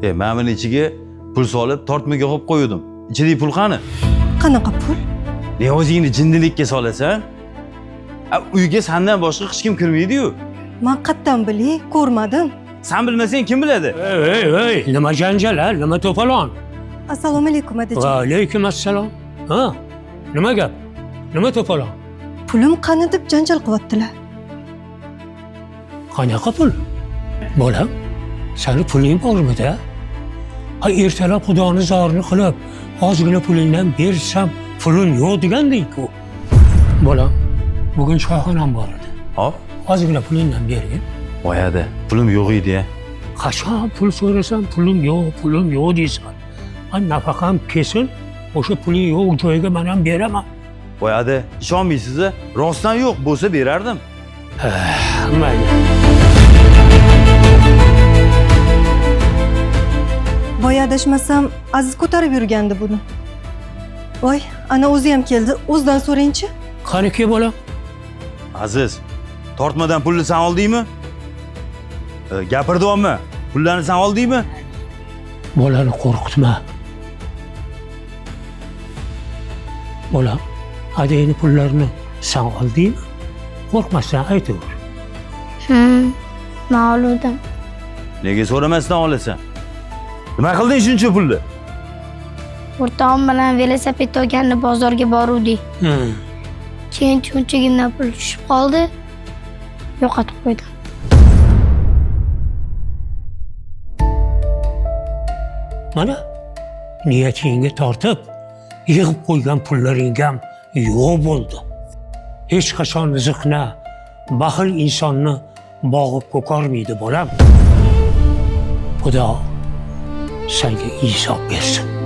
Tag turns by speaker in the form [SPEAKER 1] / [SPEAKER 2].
[SPEAKER 1] Men buni ichiga pul solib, tortmaga qo'yib qo'ydim. Ichidagi pul qani?
[SPEAKER 2] Qanaqa pul?
[SPEAKER 1] O'zingni jindilikka solasan. Uyga sendan boshqa hech kim kirmaydi-yu.
[SPEAKER 2] Men qayerdan bilay, ko'rmadim.
[SPEAKER 1] Sen bilmasang kim biladi?
[SPEAKER 3] Ey, nima janjal, nima to'polon?
[SPEAKER 2] Assalomu alaykum adajon.
[SPEAKER 3] Va alaykum assalom. Ha? Nima gap? Nima to'polon?
[SPEAKER 2] Pulim qani deb janjal qilyaptilar.
[SPEAKER 3] Qanaqa pul? Bolam, seni puling bormi-da? Ertalab xudoni zorini qilib, ozgina pulingdan bersam, pulim yo'q deganding-ku. Bolam, bugun choyxonam bor edi.
[SPEAKER 1] Hop,
[SPEAKER 3] Ozgina pulingdan bergin.
[SPEAKER 1] voyada, pulim yo'q edi-ya.
[SPEAKER 3] Qachon pul so'rasam, pulim yo'q deysan. Nafaqam kesin, o'sha puling yo'q joyiga men ham beraman.
[SPEAKER 1] Voyada, ishonmaysiz-a? Rostdan yo'q bo'lsa berardim.
[SPEAKER 3] Mayli.
[SPEAKER 2] Voy adashmasam, Aziz ko'tarib yurgandi buni. Voy, ana o'zi ham keldi. O'zidan so'rayinchi.
[SPEAKER 3] Qani bolam?
[SPEAKER 1] Aziz, tortmadan pulni sen oldingmi? Gapirdingmi? Pullarni sen oldingmi?
[SPEAKER 3] Bolani qo'rqitma. Bolam, adayni pullarni sen oldingmi? Qo'rqmasdan aytaver.
[SPEAKER 4] Ma'lum.
[SPEAKER 1] Nega so'ramasdan olasan? Nima qilding shuncha pulni?
[SPEAKER 4] O'rtog'im bilan velosiped olganni bozorga boruvdik. Keyin cho'nchagimdan pul tushib qoldi. Yo'qotib qo'ydim.
[SPEAKER 3] Mana niyatingga tortib, yig'ib qo'ygan pullaring ham yo'q bo'ldi. Hech qachon rizqni, baxil insonni bog'ib ko'karmaydi bolam. Xudo senga insof bersin.